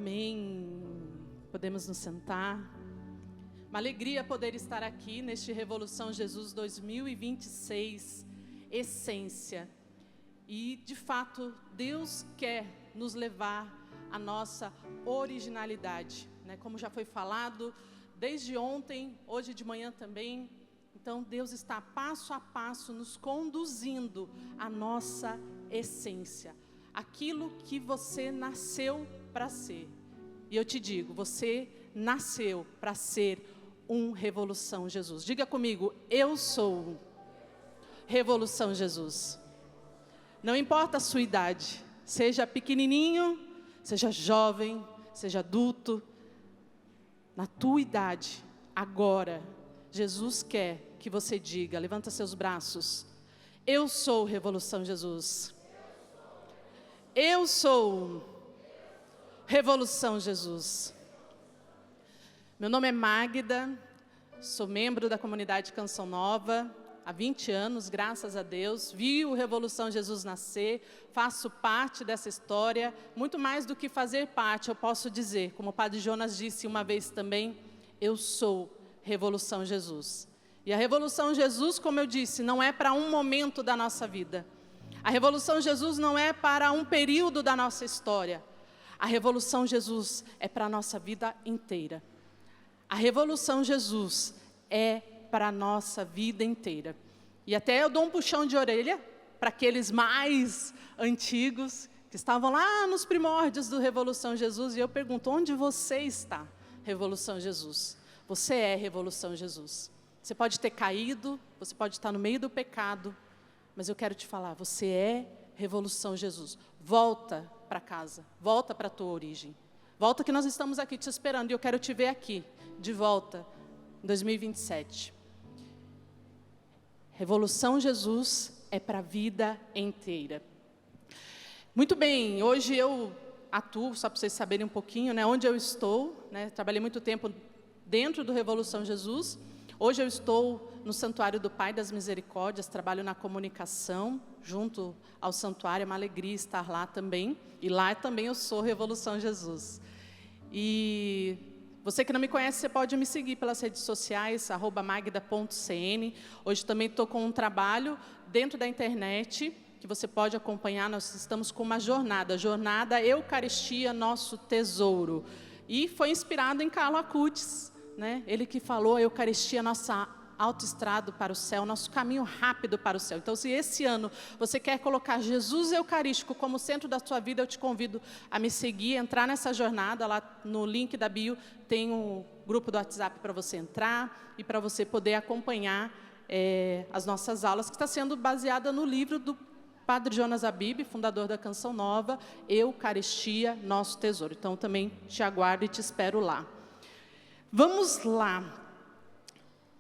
Amém. Podemos nos sentar. Uma alegria poder estar aqui neste Revolução Jesus 2026, Essência. E, de fato, Deus quer nos levar à nossa originalidade, né? Como já foi falado desde ontem, hoje de manhã também. Então, Deus está passo a passo nos conduzindo à nossa essência. Aquilo que você nasceu para ser. E eu te digo, você nasceu para ser um Revolução Jesus. Diga comigo, eu sou Revolução Jesus. Não importa a sua idade, seja pequenininho, seja jovem, seja adulto, na tua idade, agora, Jesus quer que você diga, levanta seus braços, eu sou Revolução Jesus. Eu sou Revolução Jesus. Meu nome é Magda, sou membro da comunidade Canção Nova há 20 anos, graças a Deus. Vi o Revolução Jesus nascer, faço parte dessa história. Muito mais do que fazer parte, eu posso dizer, como o Padre Jonas disse uma vez também, eu sou Revolução Jesus. E a Revolução Jesus, como eu disse, não é para um momento da nossa vida. A Revolução Jesus não é para um período da nossa história. A Revolução Jesus é para a nossa vida inteira. A Revolução Jesus é para a nossa vida inteira. E até eu dou um puxão de orelha para aqueles mais antigos, que estavam lá nos primórdios do Revolução Jesus, e eu pergunto, onde você está, Revolução Jesus? Você é Revolução Jesus. Você pode ter caído, você pode estar no meio do pecado, mas eu quero te falar, você é Revolução Jesus. Volta para casa, volta para a tua origem. Volta que nós estamos aqui te esperando e eu quero te ver aqui, de volta, em 2027. Revolução Jesus é para a vida inteira. Muito bem, hoje eu atuo, só para vocês saberem um pouquinho, né, onde eu estou, né, trabalhei muito tempo dentro do Revolução Jesus. Hoje eu estou no Santuário do Pai das Misericórdias, trabalho na comunicação, junto ao santuário, é uma alegria estar lá também. E lá também eu sou Revolução Jesus. E você que não me conhece, você pode me seguir pelas redes sociais, @magda.cn. Hoje também estou com um trabalho dentro da internet, que você pode acompanhar. Nós estamos com uma jornada Eucaristia, Nosso Tesouro. E foi inspirado em Carlo Acutis, né? Ele que falou, a Eucaristia, nossa autoestrada para o céu, nosso caminho rápido para o céu. Então, se esse ano você quer colocar Jesus Eucarístico como centro da sua vida, eu te convido a me seguir, entrar nessa jornada. Lá no link da bio tem um grupo do WhatsApp para você entrar e para você poder acompanhar as nossas aulas, que está sendo baseada no livro do Padre Jonas Abib, fundador da Canção Nova, Eucaristia, Nosso Tesouro. Então, também te aguardo e te espero lá. Vamos lá.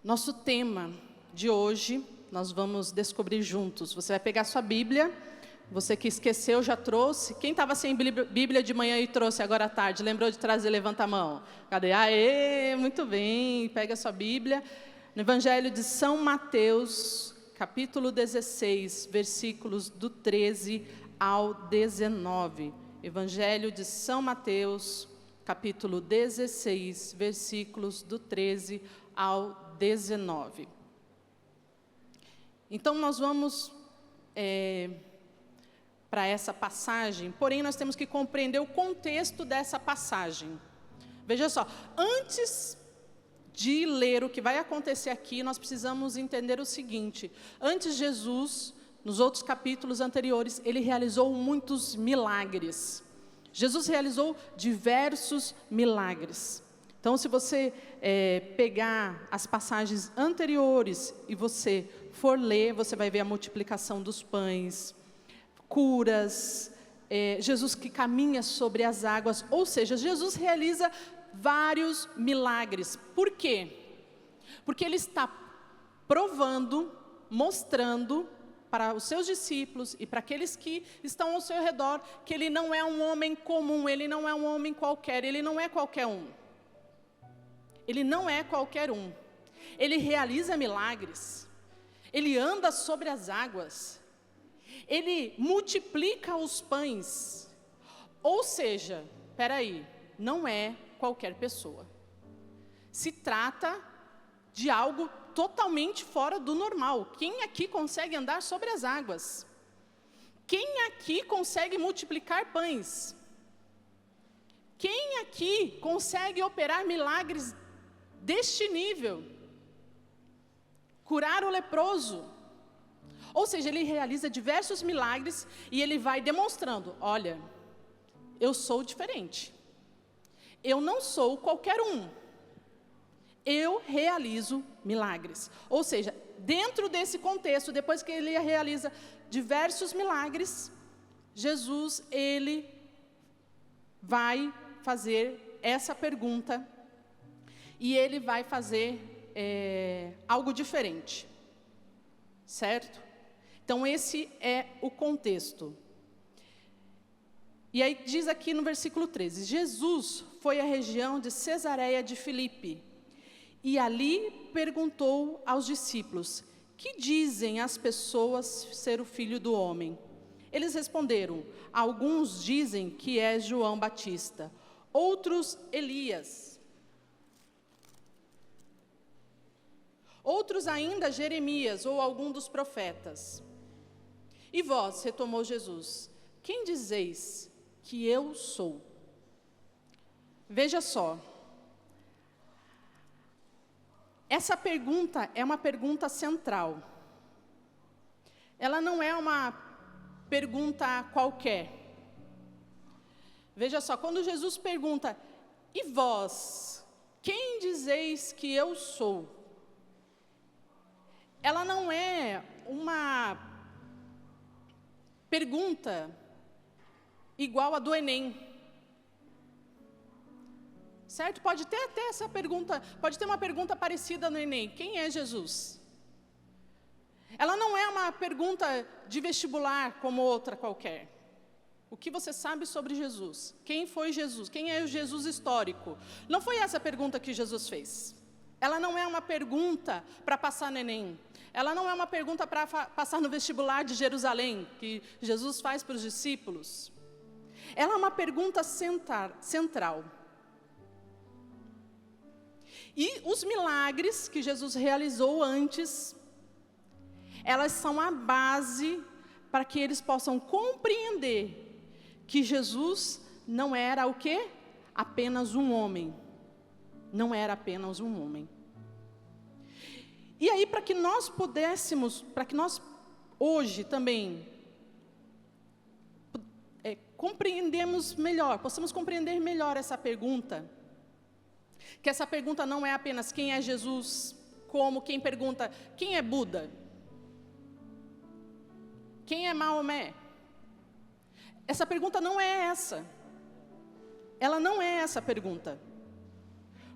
Nosso tema de hoje, nós vamos descobrir juntos. Você vai pegar sua Bíblia, você que esqueceu, já trouxe. Quem estava sem Bíblia de manhã e trouxe agora à tarde, lembrou de trazer, levanta a mão. Cadê? Aê, muito bem, pega a sua Bíblia. No Evangelho de São Mateus, capítulo 16, versículos do 13 ao 19. Evangelho de São Mateus, capítulo 16, versículos do 13 ao 19. Então, nós vamos para essa passagem, porém, nós temos que compreender o contexto dessa passagem. Veja só, antes de ler o que vai acontecer aqui, nós precisamos entender o seguinte. Antes, Jesus, nos outros capítulos anteriores, ele realizou muitos milagres. Jesus realizou diversos milagres. Então, se você pegar as passagens anteriores e você for ler, você vai ver a multiplicação dos pães, curas, Jesus que caminha sobre as águas, ou seja, Jesus realiza vários milagres. Por quê? Porque ele está provando, mostrando para os seus discípulos e para aqueles que estão ao seu redor, que ele não é um homem comum, ele não é um homem qualquer, ele não é qualquer um. Ele não é qualquer um. Ele realiza milagres. Ele anda sobre as águas. Ele multiplica os pães. Ou seja, espera aí, não é qualquer pessoa. Se trata de algo totalmente fora do normal. Quem aqui consegue andar sobre as águas? Quem aqui consegue multiplicar pães? Quem aqui consegue operar milagres deste nível? Curar o leproso? Ou seja, ele realiza diversos milagres e ele vai demonstrando, olha, eu sou diferente. Eu não sou qualquer um. Eu realizo milagres. Ou seja, dentro desse contexto, depois que ele realiza diversos milagres, Jesus, ele vai fazer essa pergunta e ele vai fazer algo diferente, certo? Então esse é o contexto. E aí diz aqui no versículo 13, Jesus foi à região de Cesareia de Filipe e ali perguntou aos discípulos, que dizem as pessoas ser o Filho do Homem? Eles responderam, alguns dizem que é João Batista, outros Elias, outros ainda Jeremias ou algum dos profetas. E vós, retomou Jesus, quem dizeis que eu sou? Veja só, essa pergunta é uma pergunta central. Ela não é uma pergunta qualquer. Veja só, quando Jesus pergunta, e vós, quem dizeis que eu sou? Ela não é uma pergunta igual a do Enem. Certo? Pode ter até essa pergunta, pode ter uma pergunta parecida no Enem. Quem é Jesus? Ela não é uma pergunta de vestibular como outra qualquer. O que você sabe sobre Jesus? Quem foi Jesus? Quem é o Jesus histórico? Não foi essa a pergunta que Jesus fez. Ela não é uma pergunta para passar no Enem. Ela não é uma pergunta para passar no vestibular de Jerusalém, que Jesus faz para os discípulos. Ela é uma pergunta central. E os milagres que Jesus realizou antes, elas são a base para que eles possam compreender que Jesus não era o quê? Apenas um homem. Não era apenas um homem. E aí, para que nós pudéssemos, para que nós hoje também compreendemos melhor, possamos compreender melhor essa pergunta, que essa pergunta não é apenas quem é Jesus, como quem pergunta quem é Buda, quem é Maomé. Essa pergunta não é essa. Ela não é essa pergunta.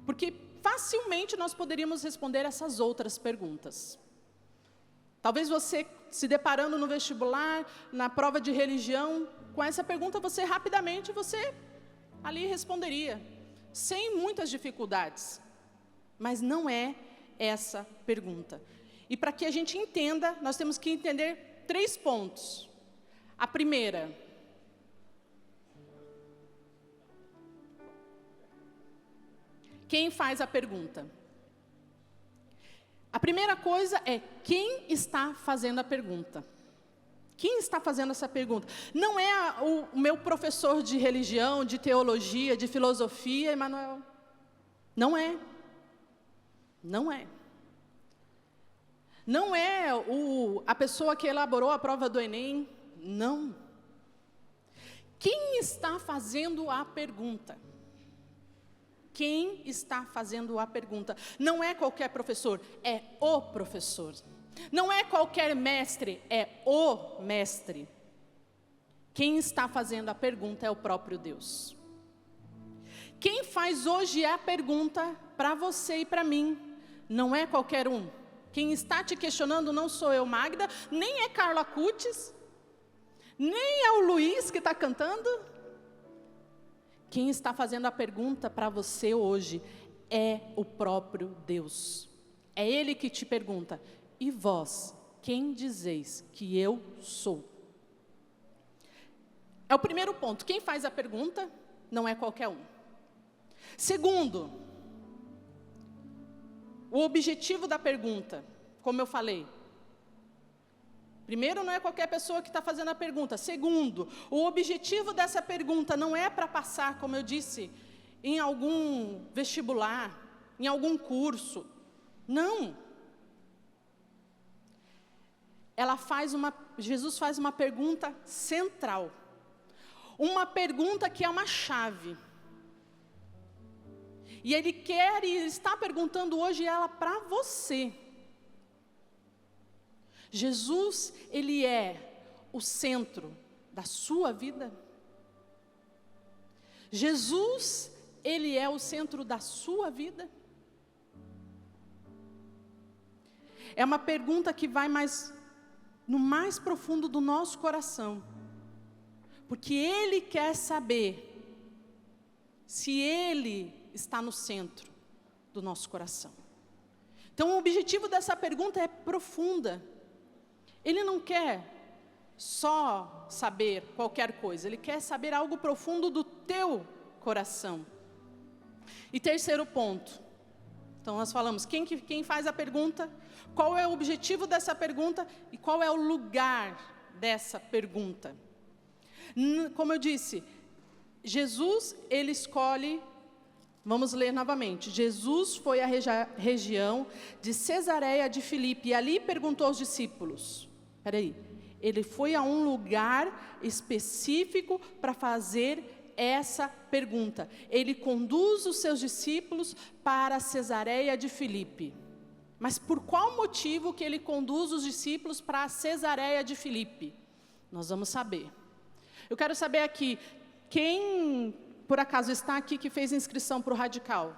Porque facilmente nós poderíamos responder essas outras perguntas. Talvez você, se deparando no vestibular, na prova de religião, com essa pergunta, rapidamente ali responderia, sem muitas dificuldades. Mas não é essa pergunta. E para que a gente entenda, nós temos que entender 3 pontos. A primeira, quem faz a pergunta? A primeira coisa é quem está fazendo a pergunta. Quem está fazendo essa pergunta? Não é o meu professor de religião, de teologia, de filosofia, Emanuel. Não é. Não é. Não é a pessoa que elaborou a prova do Enem. Não. Quem está fazendo a pergunta? Quem está fazendo a pergunta? Não é qualquer professor, é o professor. Não é qualquer mestre, é o mestre. Quem está fazendo a pergunta é o próprio Deus. Quem faz hoje a pergunta para você e para mim, não é qualquer um. Quem está te questionando não sou eu, Magda, nem é Carla Cutis, nem é o Luiz que está cantando. Quem está fazendo a pergunta para você hoje é o próprio Deus. É Ele que te pergunta, e vós, quem dizeis que eu sou? É o primeiro ponto. Quem faz a pergunta não é qualquer um. Segundo, o objetivo da pergunta, como eu falei. Primeiro, não é qualquer pessoa que está fazendo a pergunta. Segundo, o objetivo dessa pergunta não é para passar, como eu disse, em algum vestibular, em algum curso. Não. Jesus faz uma pergunta central. Uma pergunta que é uma chave. E Ele quer e está perguntando hoje ela para você. Jesus, Ele é o centro da sua vida? Jesus, Ele é o centro da sua vida? É uma pergunta que vai no mais profundo do nosso coração. Porque Ele quer saber se Ele está no centro do nosso coração. Então, o objetivo dessa pergunta é profunda. Ele não quer só saber qualquer coisa, Ele quer saber algo profundo do teu coração. E terceiro ponto. Então, nós falamos, quem faz a pergunta, qual é o objetivo dessa pergunta e qual é o lugar dessa pergunta. Como eu disse, Jesus, Ele escolhe, vamos ler novamente. Jesus foi à região de Cesareia de Filipe e ali perguntou aos discípulos. Ele foi a um lugar específico para fazer essa pergunta. Ele conduz os seus discípulos para Cesareia de Filipe. Mas por qual motivo que ele conduz os discípulos para Cesareia de Filipe? Nós vamos saber. Eu quero saber aqui, quem por acaso está aqui que fez inscrição para o Radical?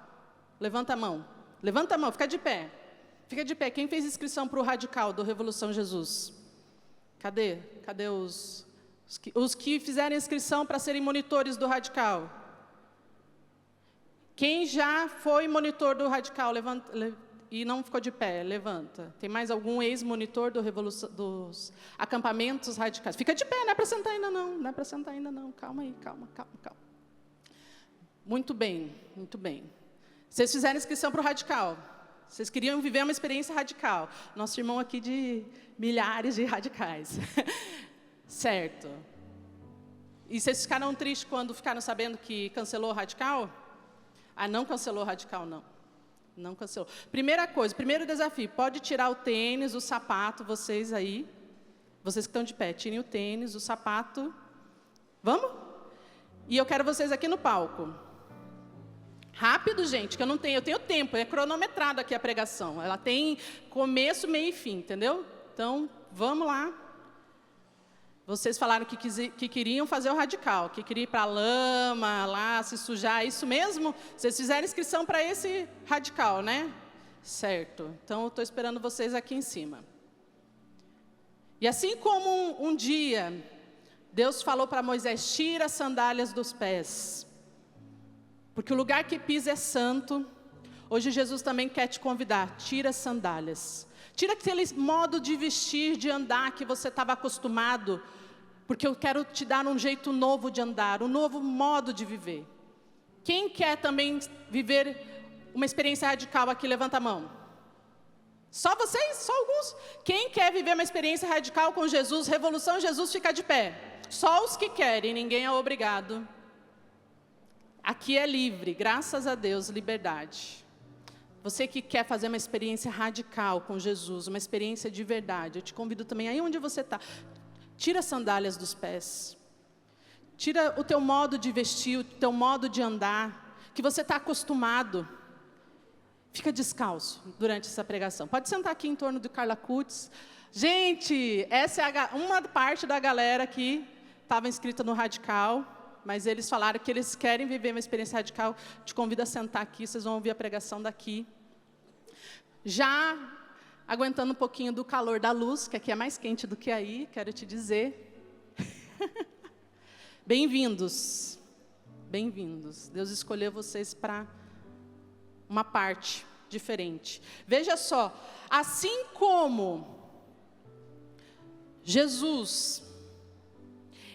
Levanta a mão, fica de pé. Fica de pé, quem fez inscrição para o Radical do Revolução Jesus? Cadê os que fizeram inscrição para serem monitores do Radical? Quem já foi monitor do Radical, e não ficou de pé, levanta. Tem mais algum ex-monitor dos acampamentos radicais? Fica de pé, não é para sentar ainda não, calma aí, calma. Muito bem. Vocês fizeram inscrição para o Radical? Vocês queriam viver uma experiência radical. Nosso irmão aqui de milhares de radicais. Certo. E vocês ficaram tristes quando ficaram sabendo que cancelou o Radical? Não cancelou o Radical, não. Não cancelou. Primeira coisa, primeiro desafio, pode tirar o tênis, o sapato, vocês aí. Vocês que estão de pé, tirem o tênis, o sapato. Vamos? E eu quero vocês aqui no palco. Rápido, gente, que eu tenho tempo, é cronometrado aqui a pregação. Ela tem começo, meio e fim, entendeu? Então, vamos lá. Vocês falaram que queriam fazer o Radical, que queriam ir para a lama, lá, se sujar, é isso mesmo? Vocês fizeram inscrição para esse Radical, né? Certo. Então, eu estou esperando vocês aqui em cima. E assim como um dia, Deus falou para Moisés, tira as sandálias dos pés. Porque o lugar que pisa é santo. Hoje Jesus também quer te convidar. Tira as sandálias. Tira aquele modo de vestir, de andar que você estava acostumado. Porque eu quero te dar um jeito novo de andar, um novo modo de viver. Quem quer também viver uma experiência radical aqui? Levanta a mão. Só vocês? Só alguns? Quem quer viver uma experiência radical com Jesus, Revolução Jesus, fica de pé. Só os que querem, ninguém é obrigado. Aqui é livre, graças a Deus, liberdade. Você que quer fazer uma experiência radical com Jesus, uma experiência de verdade, eu te convido também, aí onde você está, tira as sandálias dos pés. Tira o teu modo de vestir, o teu modo de andar, que você está acostumado. Fica descalço durante essa pregação. Pode sentar aqui em torno do Carla Kutz. Gente, essa é uma parte da galera que estava inscrita no Radical. Mas eles falaram que eles querem viver uma experiência radical. Te convido a sentar aqui, vocês vão ouvir a pregação daqui. Já aguentando um pouquinho do calor da luz, que aqui é mais quente do que aí, quero te dizer. Bem-vindos. Bem-vindos. Deus escolheu vocês para uma parte diferente. Veja só, assim como Jesus,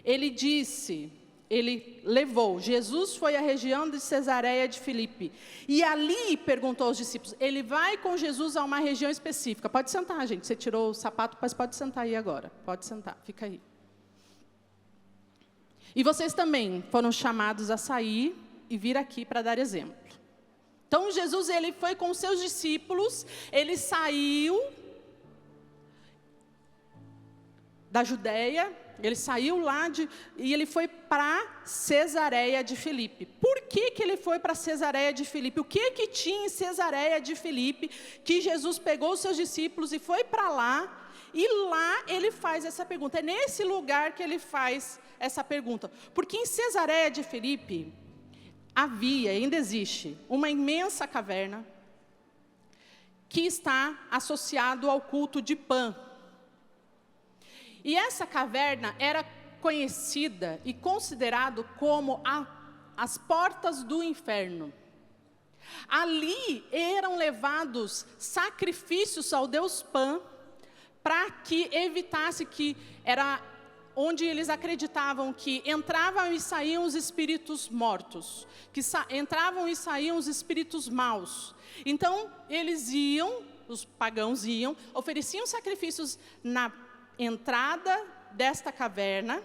Ele disse... ele levou. Jesus foi à região de Cesareia de Filipe. E ali perguntou aos discípulos. Ele vai com Jesus a uma região específica. Pode sentar, gente. Você tirou o sapato, mas pode sentar aí agora. Pode sentar, fica aí. E vocês também foram chamados a sair e vir aqui para dar exemplo. Então Jesus, ele foi com os seus discípulos, ele saiu da Judéia, ele saiu lá e ele foi para Cesareia de Filipe. Por que ele foi para Cesareia de Filipe? O que tinha em Cesareia de Filipe que Jesus pegou os seus discípulos e foi para lá, e lá ele faz essa pergunta. É nesse lugar que ele faz essa pergunta. Porque em Cesareia de Filipe havia, ainda existe, uma imensa caverna que está associado ao culto de Pan. E essa caverna era conhecida e considerado como as portas do inferno. Ali eram levados sacrifícios ao deus Pan, para que evitasse que era onde eles acreditavam que entravam e saíam os espíritos mortos, que entravam e saíam os espíritos maus. Então, eles iam, os pagãos iam, ofereciam sacrifícios na entrada desta caverna,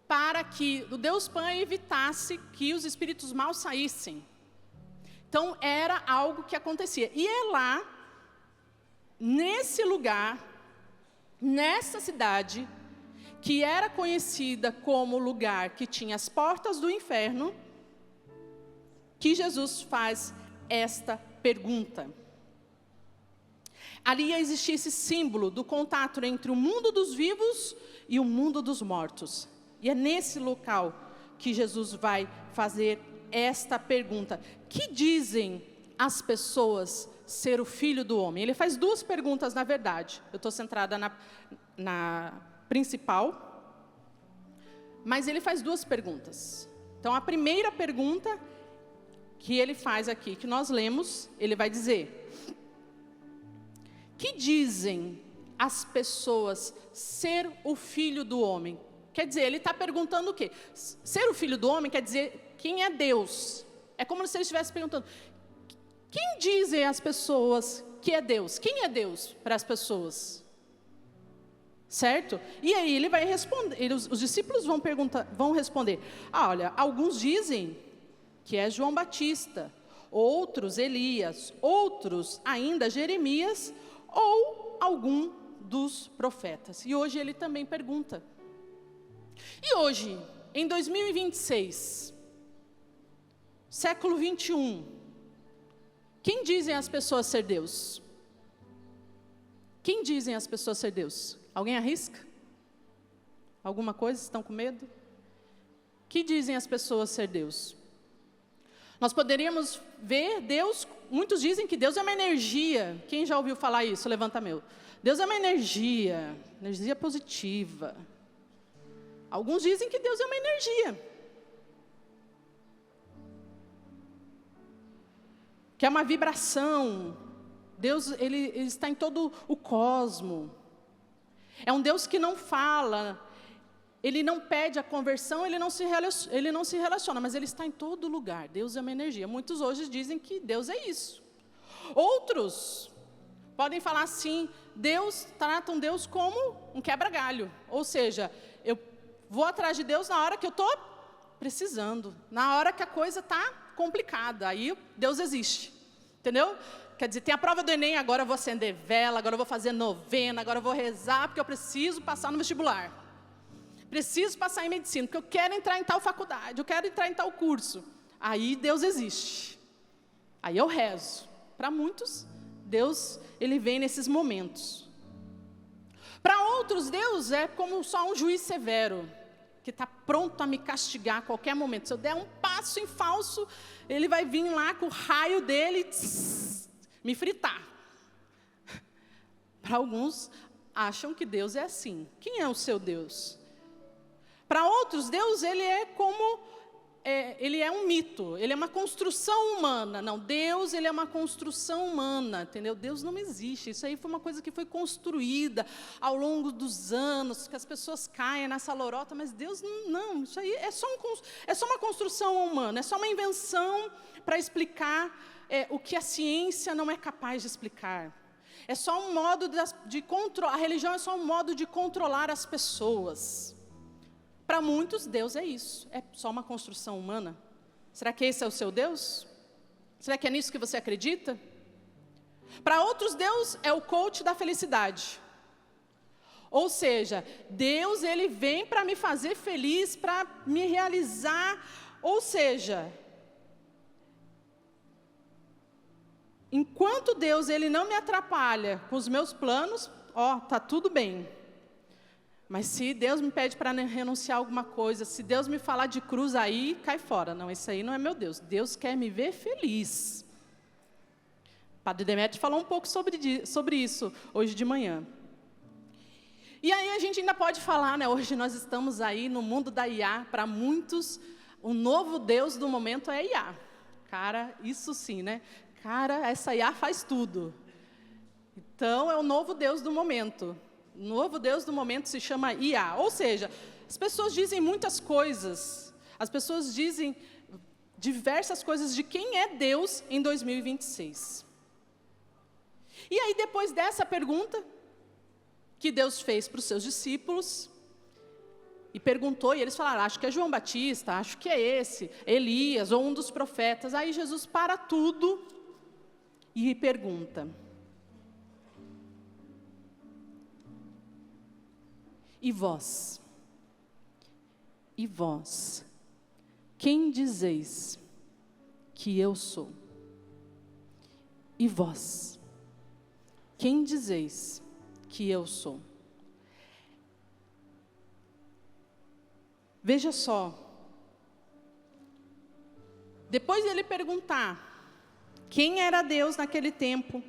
para que o deus Pan evitasse que os espíritos maus saíssem. Então, era algo que acontecia. E é lá, nesse lugar, nessa cidade, que era conhecida como lugar que tinha as portas do inferno, que Jesus faz esta pergunta. Ali existia esse símbolo do contato entre o mundo dos vivos e o mundo dos mortos. E é nesse local que Jesus vai fazer esta pergunta. Que dizem as pessoas ser o Filho do Homem? Ele faz duas perguntas, na verdade. Eu estou centrada na principal, mas ele faz duas perguntas. Então, a primeira pergunta que ele faz aqui, que nós lemos, ele vai dizer: que dizem as pessoas ser o Filho do Homem? Quer dizer, ele está perguntando o quê? Ser o Filho do Homem quer dizer quem é Deus. É como se ele estivesse perguntando: quem dizem as pessoas que é Deus? Quem é Deus para as pessoas? Certo? E aí ele vai responder, os discípulos vão responder: olha, alguns dizem que é João Batista, outros Elias, outros ainda Jeremias, ou algum dos profetas. E hoje ele também pergunta. E hoje, em 2026, século 21, quem dizem as pessoas ser Deus? Quem dizem as pessoas ser Deus? Alguém arrisca? Alguma coisa? Estão com medo? Que dizem as pessoas ser Deus? Nós poderíamos ver Deus, muitos dizem que Deus é uma energia. Quem já ouviu falar isso? Levanta a mão. Deus é uma energia positiva. Alguns dizem que Deus é uma energia, que é uma vibração. Deus, ele está em todo o cosmos. É um Deus que não fala, ele não pede a conversão, ele não se relaciona, mas ele está em todo lugar. Deus é uma energia. Muitos hoje dizem que Deus é isso. Outros podem falar assim: tratam Deus como um quebra-galho. Ou seja, eu vou atrás de Deus na hora que eu estou precisando, na hora que a coisa está complicada. Aí Deus existe, entendeu? Quer dizer, tem a prova do Enem, agora eu vou acender vela, agora eu vou fazer novena, agora eu vou rezar, porque eu preciso passar no vestibular. Preciso passar em medicina, porque eu quero entrar em tal faculdade, eu quero entrar em tal curso. Aí Deus existe. Aí eu rezo. Para muitos, Deus, ele vem nesses momentos. Para outros, Deus é como só um juiz severo, que está pronto a me castigar a qualquer momento. Se eu der um passo em falso, ele vai vir lá com o raio dele me fritar. Para alguns, acham que Deus é assim. Quem é o seu Deus? Para outros, Deus, ele é como ele é um mito, ele é uma construção humana. Não, Deus, ele é uma construção humana, entendeu? Deus não existe. Isso aí foi uma coisa que foi construída ao longo dos anos, que as pessoas caem nessa lorota, mas Deus não, isso aí é só uma construção humana, é só uma invenção para explicar o que a ciência não é capaz de explicar. É só um modo de controlar, a religião é só um modo de controlar as pessoas. Para muitos, Deus é isso, é só uma construção humana. Será que esse é o seu Deus? Será que é nisso que você acredita? Para outros, Deus é o coach da felicidade. Ou seja, Deus, ele vem para me fazer feliz, para me realizar. Ou seja, enquanto Deus, ele não me atrapalha com os meus planos, tá tudo bem. Mas se Deus me pede para renunciar a alguma coisa, se Deus me falar de cruz, aí cai fora. Não, isso aí não é meu Deus. Deus quer me ver feliz. Padre Demétrio falou um pouco sobre isso hoje de manhã. E aí a gente ainda pode falar, né? Hoje nós estamos aí no mundo da IA. Para muitos, o novo Deus do momento é IA. Cara, isso sim, né? Cara, essa IA faz tudo. Então, é o novo Deus do momento. O novo Deus do momento se chama IA. Ou seja, as pessoas dizem muitas coisas. As pessoas dizem diversas coisas de quem é Deus em 2026. E aí, depois dessa pergunta que Deus fez para os seus discípulos, e perguntou, e eles falaram, acho que é João Batista, acho que é esse, Elias, ou um dos profetas. Aí Jesus para tudo e pergunta: e vós? E vós? Quem dizeis que eu sou? E vós? Quem dizeis que eu sou? Veja só. Depois de ele perguntar quem era Deus naquele tempo,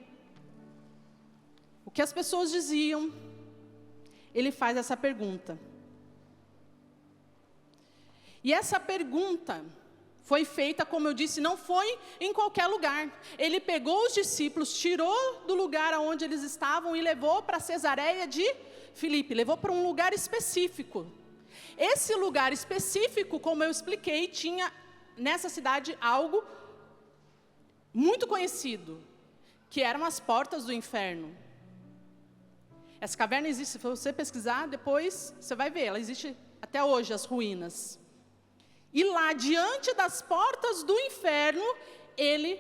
o que as pessoas diziam, ele faz essa pergunta. E essa pergunta foi feita, como eu disse, não foi em qualquer lugar. Ele pegou os discípulos, tirou do lugar onde eles estavam e levou para Cesareia de Filipe, levou para um lugar específico. Esse lugar específico, como eu expliquei, tinha nessa cidade algo muito conhecido, que eram as portas do inferno. Essa caverna existe, se você pesquisar, depois você vai ver, ela existe até hoje, as ruínas. E lá, diante das portas do inferno, ele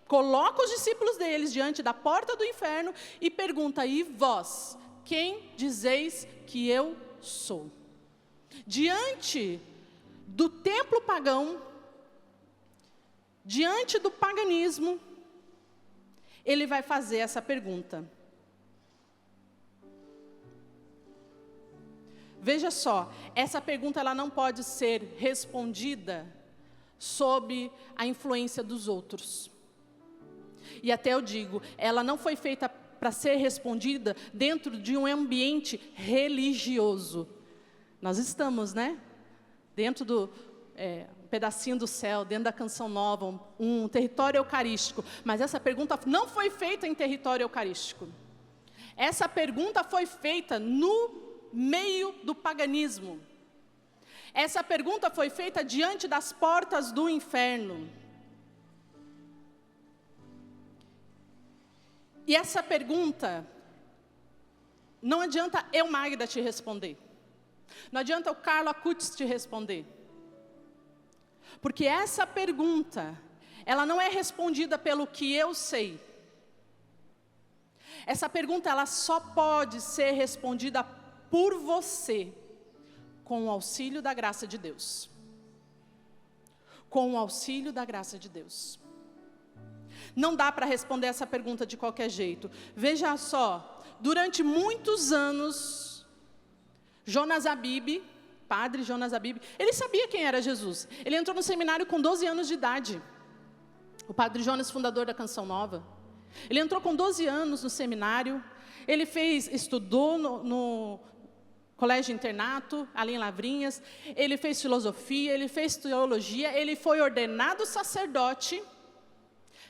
coloca os discípulos deles diante da porta do inferno e pergunta: e vós, quem dizeis que eu sou? Diante do templo pagão, diante do paganismo, ele vai fazer essa pergunta. Veja só, essa pergunta ela não pode ser respondida sob a influência dos outros. E até eu digo, ela não foi feita para ser respondida dentro de um ambiente religioso. Nós estamos, né? Dentro do um pedacinho do céu, dentro da Canção Nova, um território eucarístico. Mas essa pergunta não foi feita em território eucarístico. Essa pergunta foi feita no meio do paganismo. Essa pergunta foi feita diante das portas do inferno. E essa pergunta, não adianta eu, Magda, te responder. Não adianta o Carlo Acutis te responder. Porque essa pergunta, ela não é respondida pelo que eu sei. Essa pergunta, ela só pode ser respondida por você, com o auxílio da graça de Deus. Com o auxílio da graça de Deus. Não dá para responder essa pergunta de qualquer jeito. Veja só, durante muitos anos, Jonas Abib, padre Jonas Abib, ele sabia quem era Jesus. Ele entrou no seminário com 12 anos de idade. O padre Jonas, fundador da Canção Nova. Ele entrou com 12 anos no seminário. Ele estudou colégio internato, ali em Lavrinhas, ele fez filosofia, ele fez teologia, ele foi ordenado sacerdote,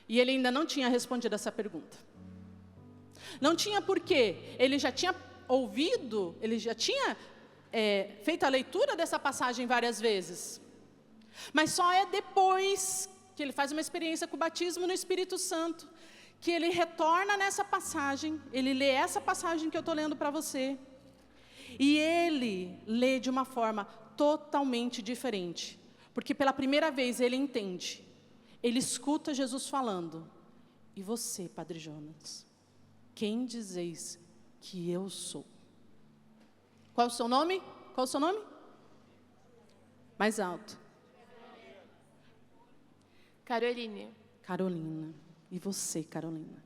e ele ainda não tinha respondido essa pergunta. Não tinha porquê, ele já tinha ouvido, ele já tinha feito a leitura dessa passagem várias vezes. Mas só é depois que ele faz uma experiência com o batismo no Espírito Santo, que ele retorna nessa passagem, ele lê essa passagem que eu estou lendo para você, e ele lê de uma forma totalmente diferente, porque pela primeira vez ele entende, ele escuta Jesus falando, e você, Padre Jonas, quem dizeis que eu sou? Qual o seu nome? Qual o seu nome? Mais alto. Caroline. Carolina. E você, Carolina?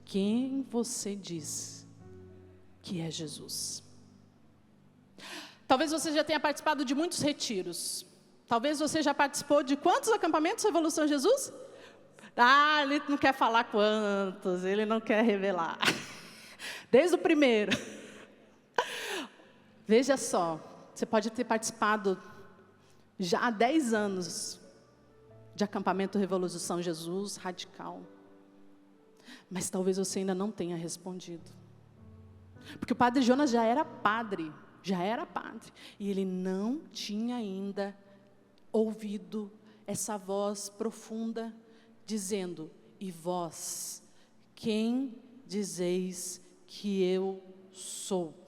Quem você diz que é Jesus? Talvez você já tenha participado de muitos retiros. Talvez você já participou de quantos acampamentos Revolução Jesus? Ah, ele não quer falar quantos, ele não quer revelar. Desde o primeiro. Veja só, você pode ter participado já há 10 anos de acampamento Revolução Jesus, radical. Mas talvez você ainda não tenha respondido. Porque o Padre Jonas já era padre, e ele não tinha ainda ouvido essa voz profunda, dizendo, e vós, quem dizeis que eu sou?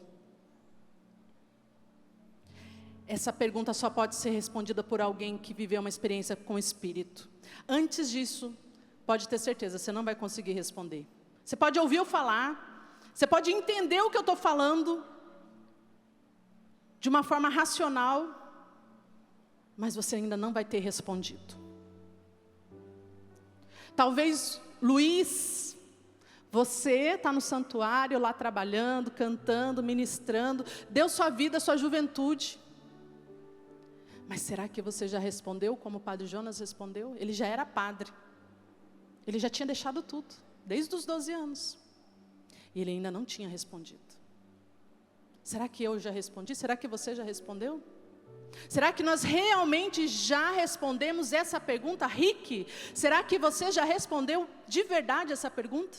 Essa pergunta só pode ser respondida por alguém que viveu uma experiência com o Espírito. Antes disso, pode ter certeza, você não vai conseguir responder. Você pode ouvir eu falar, você pode entender o que eu estou falando, de uma forma racional, mas você ainda não vai ter respondido. Talvez, Luiz, você está no santuário, lá trabalhando, cantando, ministrando, deu sua vida, sua juventude. Mas será que você já respondeu como o Padre Jonas respondeu? Ele já era padre. Ele já tinha deixado tudo, desde os 12 anos. E ele ainda não tinha respondido. Será que eu já respondi? Será que você já respondeu? Será que nós realmente já respondemos essa pergunta, Rick? Será que você já respondeu de verdade essa pergunta?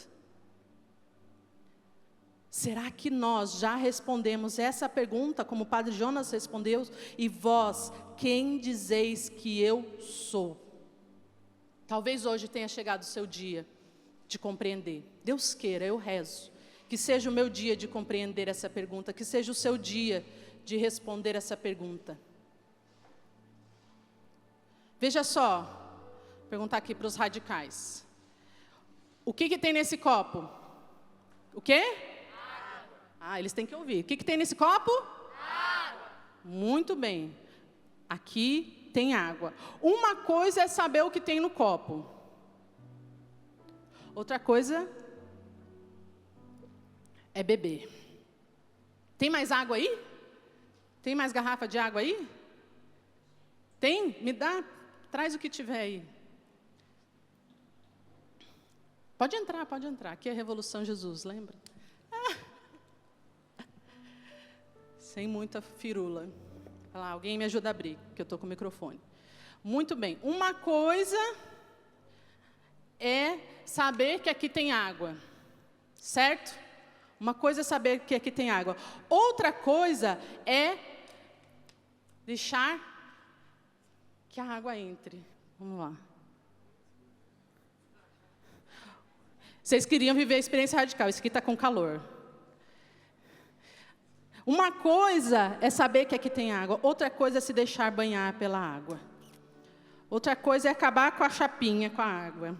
Será que nós já respondemos essa pergunta, como o Padre Jonas respondeu? E vós, quem dizeis que eu sou? Talvez hoje tenha chegado o seu dia de compreender. Deus queira, eu rezo, que seja o meu dia de compreender essa pergunta, que seja o seu dia de responder essa pergunta. Veja só, vou perguntar aqui para os radicais. O que tem nesse copo? O quê? Ah, eles têm que ouvir. O que tem nesse copo? Água. Muito bem. Aqui tem água. Uma coisa é saber o que tem no copo. Outra coisa é beber. Tem mais água aí? Tem mais garrafa de água aí? Tem? Me dá, traz o que tiver aí. Pode entrar, pode entrar. Aqui é Revolução Jesus, lembra? Sem muita firula. Lá, alguém me ajuda a abrir, que eu estou com o microfone. Muito bem. Uma coisa é saber que aqui tem água. Certo? Uma coisa é saber que aqui tem água. Outra coisa é deixar que a água entre. Vamos lá. Vocês queriam viver a experiência radical. Isso aqui está com calor. Uma coisa é saber que aqui tem água, outra coisa é se deixar banhar pela água. Outra coisa é acabar com a chapinha, com a água.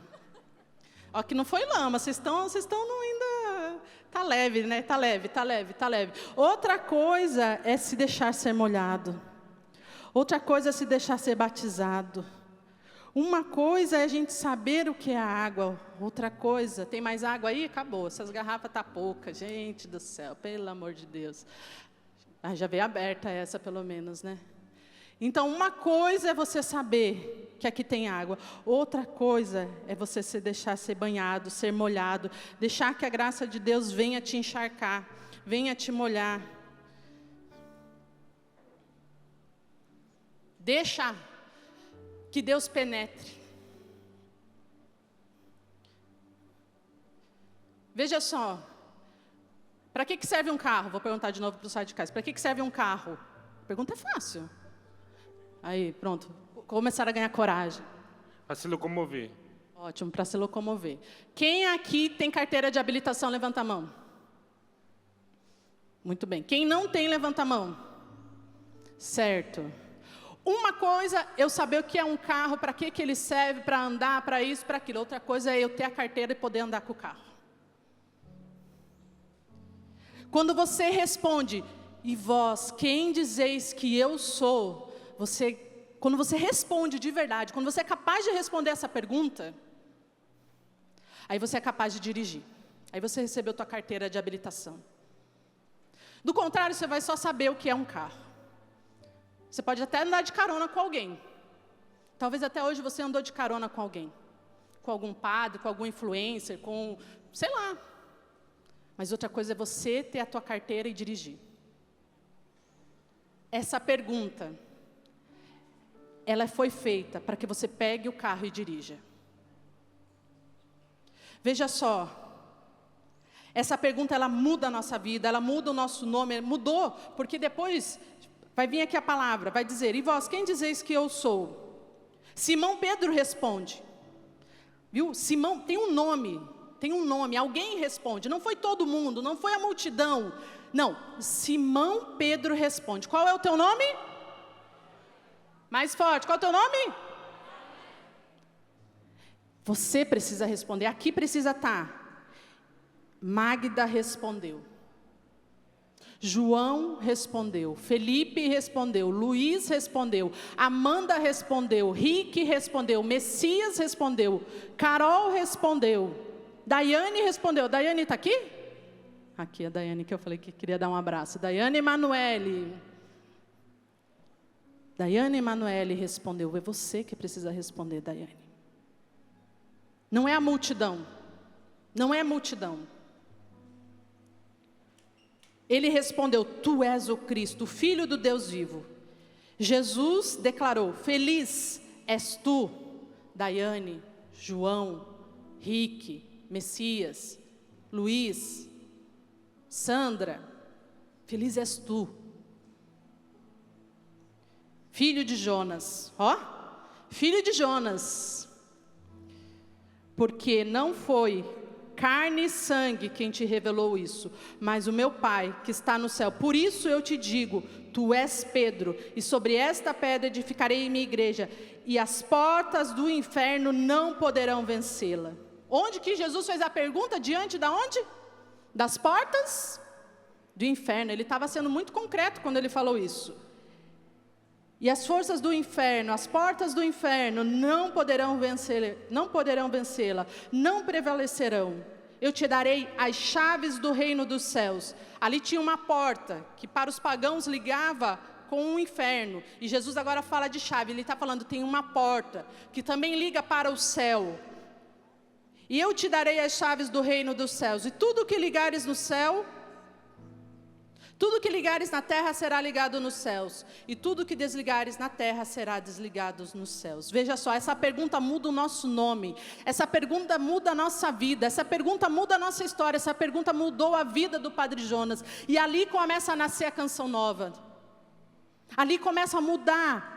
Ó, que não foi lama, vocês estão ainda... Está leve, né? Está leve. Outra coisa é se deixar ser molhado. Outra coisa é se deixar ser batizado. Uma coisa é a gente saber o que é a água. Outra coisa, tem mais água aí? Acabou, essas garrafas estão poucas. Gente do céu, pelo amor de Deus. Ah, já veio aberta essa pelo menos, né? Então, uma coisa é você saber que aqui tem água. Outra coisa é você se deixar ser banhado, ser molhado. Deixar que a graça de Deus venha te encharcar, venha te molhar. Deixa que Deus penetre. Veja só, para que serve um carro? Vou perguntar de novo para o site de casa. Para que serve um carro? A pergunta é fácil. Aí, pronto, começaram a ganhar coragem. Para se locomover. Ótimo, para se locomover. Quem aqui tem carteira de habilitação, levanta a mão. Muito bem. Quem não tem, levanta a mão. Certo. Uma coisa, eu saber o que é um carro, para que ele serve, para andar, para isso, para aquilo. Outra coisa é eu ter a carteira e poder andar com o carro. Quando você responde, e vós, quem dizeis que eu sou? Quando você responde de verdade, quando você é capaz de responder essa pergunta, aí você é capaz de dirigir. Aí você recebeu a tua carteira de habilitação. Do contrário, você vai só saber o que é um carro. Você pode até andar de carona com alguém. Talvez até hoje você andou de carona com alguém. Com algum padre, com algum influencer, com, sei lá. Mas outra coisa é você ter a tua carteira e dirigir. Essa pergunta, ela foi feita para que você pegue o carro e dirija. Veja só, essa pergunta ela muda a nossa vida, ela muda o nosso nome, mudou, porque depois vai vir aqui a palavra, vai dizer, e vós, quem dizeis que eu sou? Simão Pedro responde, viu? Simão tem um nome, alguém responde, não foi todo mundo, não foi a multidão, não, Simão Pedro responde, qual é o teu nome? Mais forte, qual é o teu nome? Você precisa responder, aqui precisa estar. Magda respondeu. João respondeu. Felipe respondeu. Luiz respondeu. Amanda respondeu. Rick respondeu. Messias respondeu. Carol respondeu. Daiane respondeu. Daiane está aqui? Aqui é a Daiane que eu falei que queria dar um abraço. Daiane Emanuele. Daiane Emanuele respondeu. É você que precisa responder, Daiane. Não é a multidão. Não é a multidão. Ele respondeu, tu és o Cristo, o Filho do Deus vivo. Jesus declarou, feliz és tu, Daiane, João, Rick, Messias, Luiz, Sandra, feliz és tu. Filho de Jonas, filho de Jonas, porque não foi carne e sangue quem te revelou isso, mas o meu Pai que está no céu. Por isso eu te digo, tu és Pedro, e sobre esta pedra edificarei minha igreja, e as portas do inferno não poderão vencê-la. Onde que Jesus fez a pergunta? Diante da onde? Das portas do inferno. Ele estava sendo muito concreto quando ele falou isso. E as forças do inferno, as portas do inferno não poderão vencê-la, não prevalecerão. Eu te darei as chaves do reino dos céus. Ali tinha uma porta que para os pagãos ligava com o inferno. E Jesus agora fala de chave, ele está falando, tem uma porta que também liga para o céu. E eu te darei as chaves do reino dos céus. E tudo que ligares no céu, tudo que ligares na terra será ligado nos céus, e tudo que desligares na terra será desligado nos céus. Veja só, essa pergunta muda o nosso nome, essa pergunta muda a nossa vida, essa pergunta muda a nossa história, essa pergunta mudou a vida do Padre Jonas, e ali começa a nascer a canção nova, ali começa a mudar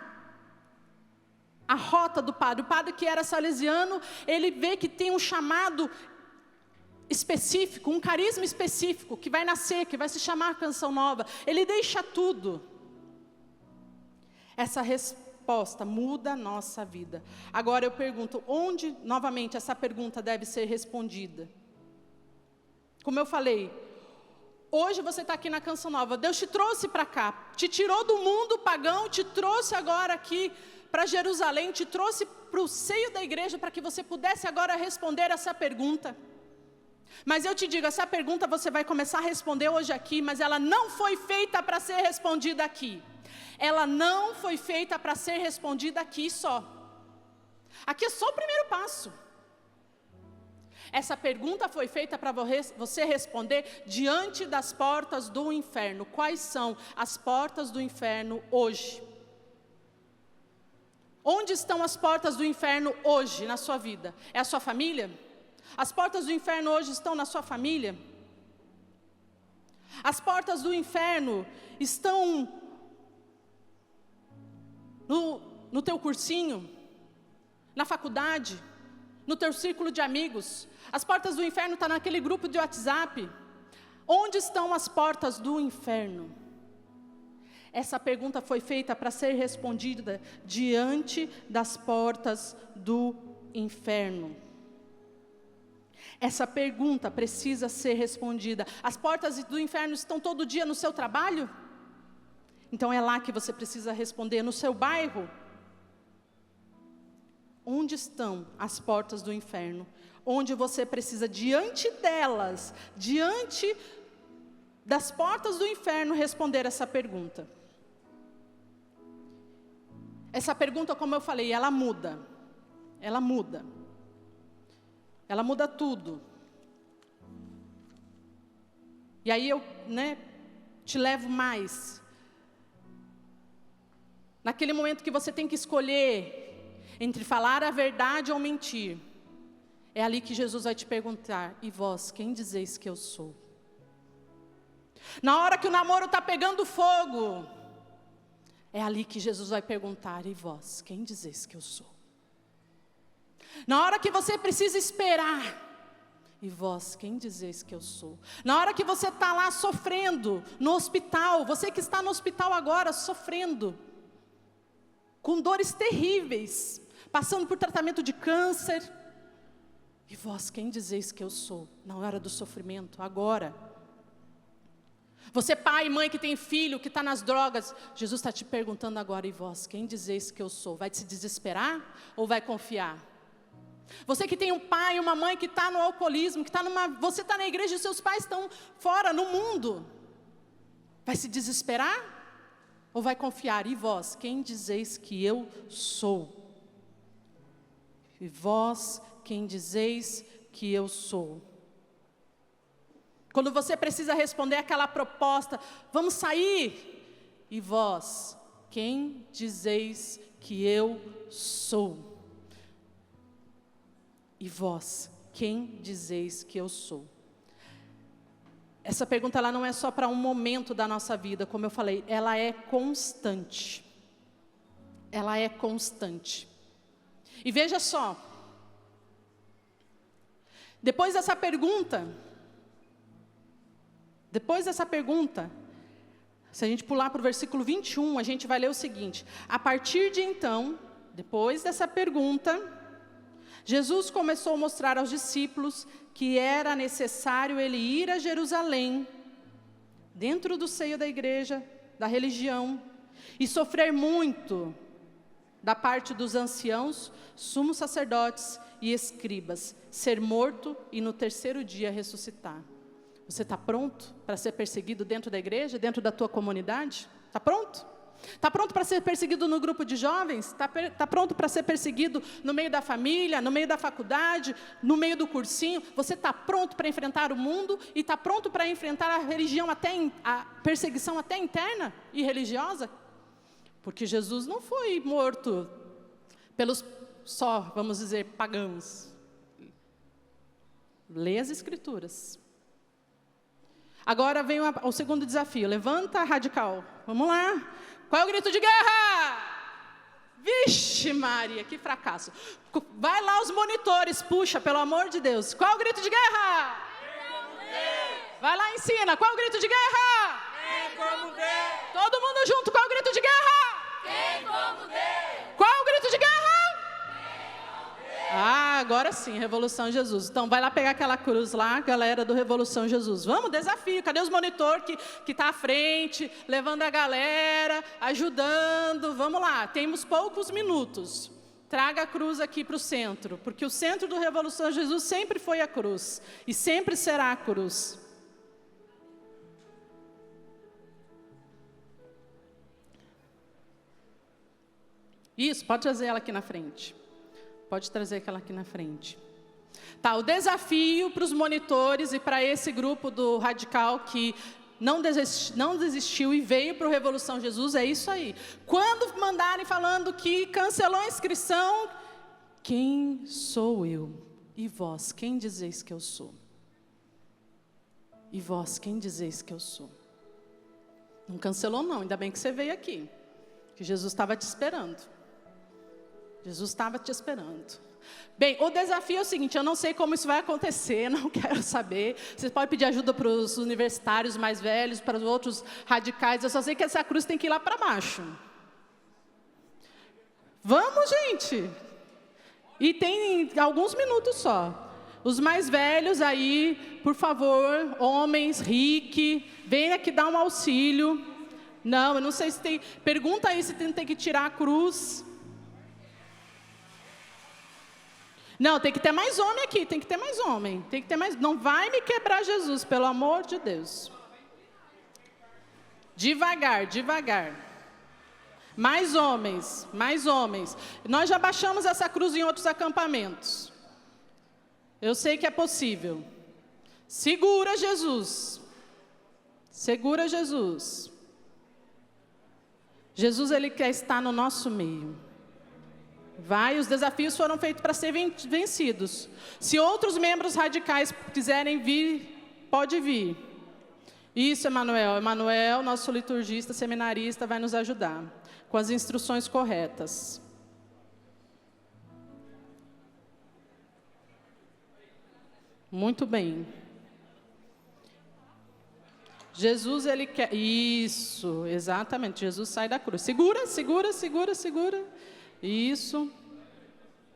a rota do padre. O padre que era salesiano, ele vê que tem um chamado específico, um carisma específico, que vai nascer, que vai se chamar Canção Nova. Ele deixa tudo. Essa resposta muda a nossa vida. Agora eu pergunto, onde, novamente, essa pergunta deve ser respondida? Como eu falei, hoje você está aqui na Canção Nova, Deus te trouxe para cá, te tirou do mundo pagão, te trouxe agora aqui para Jerusalém, te trouxe para o seio da igreja, para que você pudesse agora responder essa pergunta. Mas eu te digo, essa pergunta você vai começar a responder hoje aqui, mas ela não foi feita para ser respondida aqui. Ela não foi feita para ser respondida aqui só. Aqui é só o primeiro passo. Essa pergunta foi feita para você responder diante das portas do inferno. Quais são as portas do inferno hoje? Onde estão as portas do inferno hoje na sua vida? É a sua família? As portas do inferno hoje estão na sua família? As portas do inferno estão no teu cursinho, na faculdade, no teu círculo de amigos? As portas do inferno estão naquele grupo de WhatsApp? Onde estão as portas do inferno? Essa pergunta foi feita para ser respondida diante das portas do inferno. Essa pergunta precisa ser respondida. As portas do inferno estão todo dia no seu trabalho? Então é lá que você precisa responder. No seu bairro? Onde estão as portas do inferno? Onde você precisa, diante delas, diante das portas do inferno, responder essa pergunta. Essa pergunta, como eu falei, ela muda. Ela muda. Ela muda tudo. E aí eu, te levo mais. Naquele momento que você tem que escolher entre falar a verdade ou mentir, é ali que Jesus vai te perguntar: e vós, quem dizeis que eu sou? Na hora que o namoro está pegando fogo, é ali que Jesus vai perguntar: e vós, quem dizeis que eu sou? Na hora que você precisa esperar, e vós, quem dizeis que eu sou? Na hora que você está lá sofrendo, no hospital, você que está no hospital agora, sofrendo, com dores terríveis, passando por tratamento de câncer, e vós, quem dizeis que eu sou? Na hora do sofrimento, agora. Você pai e mãe que tem filho, que está nas drogas, Jesus está te perguntando agora: e vós, quem dizeis que eu sou? Vai se desesperar ou vai confiar? Você que tem um pai e uma mãe que está no alcoolismo, você está na igreja e seus pais estão fora, no mundo, vai se desesperar ou vai confiar? E vós, quem dizeis que eu sou? E vós, quem dizeis que eu sou? Quando você precisa responder aquela proposta: vamos sair? E vós, quem dizeis que eu sou? E vós, quem dizeis que eu sou? Essa pergunta ela não é só para um momento da nossa vida, como eu falei, ela é constante. Ela é constante. E veja só, depois dessa pergunta, se a gente pular para o versículo 21, a gente vai ler o seguinte: a partir de então, depois dessa pergunta, Jesus começou a mostrar aos discípulos que era necessário ele ir a Jerusalém, dentro do seio da igreja, da religião, e sofrer muito da parte dos anciãos, sumos sacerdotes e escribas, ser morto e no terceiro dia ressuscitar. Você está pronto para ser perseguido dentro da igreja, dentro da tua comunidade? Está pronto? Está pronto para ser perseguido no grupo de jovens? Está pronto para ser perseguido no meio da família, no meio da faculdade, no meio do cursinho? Você está pronto para enfrentar o mundo e está pronto para enfrentar a religião, a perseguição até interna e religiosa? Porque Jesus não foi morto pelos só, vamos dizer, pagãos. Lê as Escrituras. Agora vem o segundo desafio. Levanta, radical. Vamos lá. Qual é o grito de guerra? Vixe Maria, que fracasso. Vai lá os monitores, puxa, pelo amor de Deus. Qual é o grito de guerra? Vai lá, ensina. Qual é o grito de guerra? Tem como Deus. Todo mundo junto. Qual é o grito de guerra? Tem como Deus. Qual é o grito de guerra? Ah, agora sim, Revolução Jesus. Então, vai lá pegar aquela cruz lá, galera do Revolução Jesus. Vamos, desafio. Cadê os monitores que tá à frente, levando a galera, ajudando? Vamos lá, temos poucos minutos. Traga a cruz aqui para o centro, porque o centro do Revolução Jesus sempre foi a cruz. E sempre será a cruz. Isso, pode trazer ela aqui na frente. Pode trazer aquela aqui na frente. Tá, o desafio para os monitores e para esse grupo do Radical que não desistiu e veio para o Revolução Jesus, é isso aí. Quando mandarem falando que cancelou a inscrição, quem sou eu? E vós, quem dizeis que eu sou? E vós, quem dizeis que eu sou? Não cancelou não, ainda bem que você veio aqui, que Jesus estava te esperando. Jesus estava te esperando. Bem, o desafio é o seguinte, eu não sei como isso vai acontecer, não quero saber. Você pode pedir ajuda para os universitários mais velhos, para os outros radicais, eu só sei que essa cruz tem que ir lá para baixo. Vamos, gente! E tem alguns minutos só. Os mais velhos aí, por favor, homens, Rick, vem aqui dar um auxílio. Não, eu não sei se tem... Pergunta aí se tem que tirar a cruz. Não, tem que ter mais homem aqui, tem que ter mais homem. Tem que ter mais... Não vai me quebrar Jesus, pelo amor de Deus. Devagar, devagar. Mais homens, mais homens. Nós já baixamos essa cruz em outros acampamentos. Eu sei que é possível. Segura Jesus. Segura Jesus. Jesus, Ele quer estar no nosso meio. Vai, os desafios foram feitos para ser vencidos. Se outros membros radicais quiserem vir, pode vir. Isso, Emanuel. Emanuel, nosso liturgista, seminarista, vai nos ajudar com as instruções corretas. Muito bem. Jesus, Ele quer... Isso, exatamente. Jesus sai da cruz. Segura, segura, segura, segura. Isso.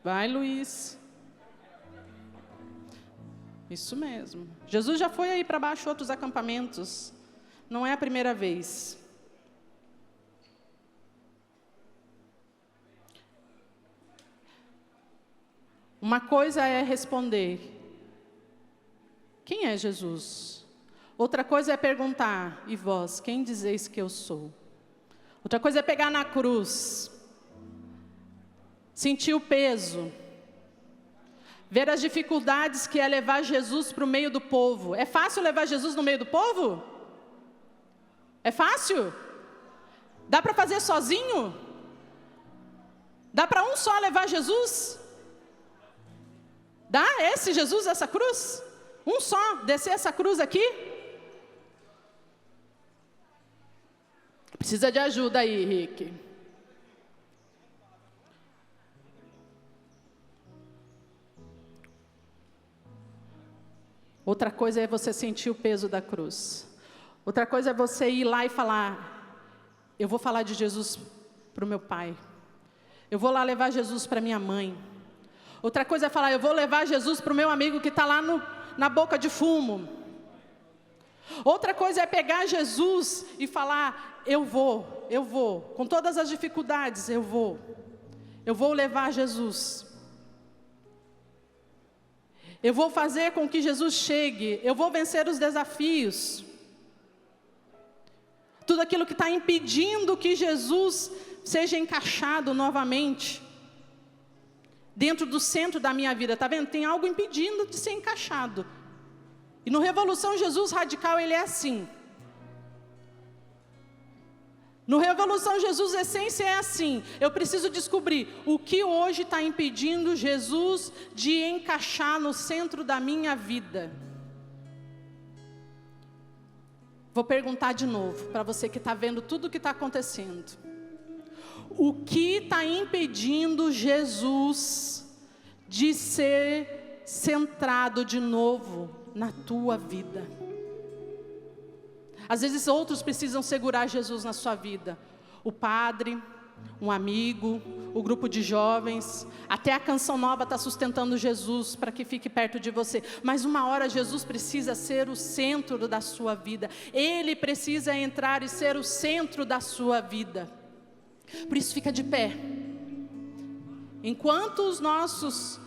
Vai, Luiz. Isso mesmo. Jesus já foi aí para baixo outros acampamentos. Não é a primeira vez. Uma coisa é responder: quem é Jesus? Outra coisa é perguntar: e vós, quem dizeis que eu sou? Outra coisa é pegar na cruz, sentir o peso, ver as dificuldades que é levar Jesus para o meio do povo. É fácil levar Jesus no meio do povo? É fácil? Dá para fazer sozinho? Dá para um só levar Jesus? Dá esse Jesus, essa cruz? Um só, descer essa cruz aqui? Precisa de ajuda aí, Rick. Outra coisa é você sentir o peso da cruz. Outra coisa é você ir lá e falar: eu vou falar de Jesus para o meu pai. Eu vou lá levar Jesus para minha mãe. Outra coisa é falar: eu vou levar Jesus para o meu amigo que está lá na boca de fumo. Outra coisa é pegar Jesus e falar: eu vou, com todas as dificuldades, eu vou levar Jesus. Eu vou fazer com que Jesus chegue, eu vou vencer os desafios. Tudo aquilo que está impedindo que Jesus seja encaixado novamente dentro do centro da minha vida, está vendo? Tem algo impedindo de ser encaixado. E no Revolução Jesus Radical ele é assim. No Revolução Jesus Essência é assim. Eu preciso descobrir o que hoje está impedindo Jesus de encaixar no centro da minha vida. Vou perguntar de novo para você que está vendo tudo o que está acontecendo. O que está impedindo Jesus de ser centrado de novo na tua vida? Às vezes outros precisam segurar Jesus na sua vida. O padre, um amigo, o grupo de jovens, até a canção nova está sustentando Jesus para que fique perto de você. Mas uma hora Jesus precisa ser o centro da sua vida. Ele precisa entrar e ser o centro da sua vida. Por isso fica de pé. Enquanto os nossos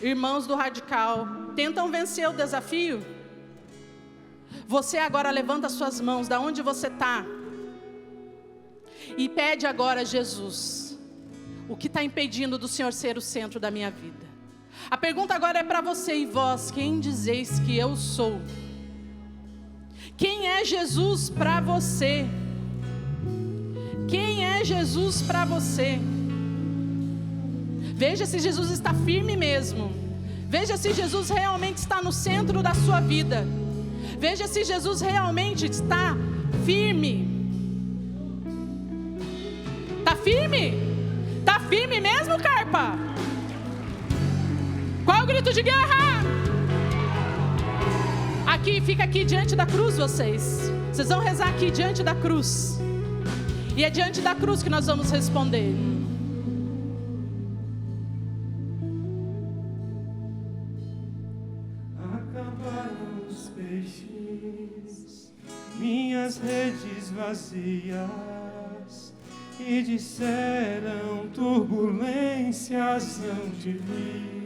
irmãos do Radical tentam vencer o desafio, você agora levanta as suas mãos da onde você está e pede agora a Jesus o que está impedindo do Senhor ser o centro da minha vida. A pergunta agora é para você: e vós, quem dizeis que eu sou? Quem é Jesus para você? Quem é Jesus para você? Veja se Jesus está firme mesmo. Veja se Jesus realmente está no centro da sua vida. Veja se Jesus realmente está firme. Está firme? Está firme mesmo, Carpa? Qual é o grito de guerra? Aqui, fica aqui diante da cruz vocês. Vocês vão rezar aqui diante da cruz. E é diante da cruz que nós vamos responder. Acabaram os peixes, minhas redes vazias, e disseram turbulências hão de vir.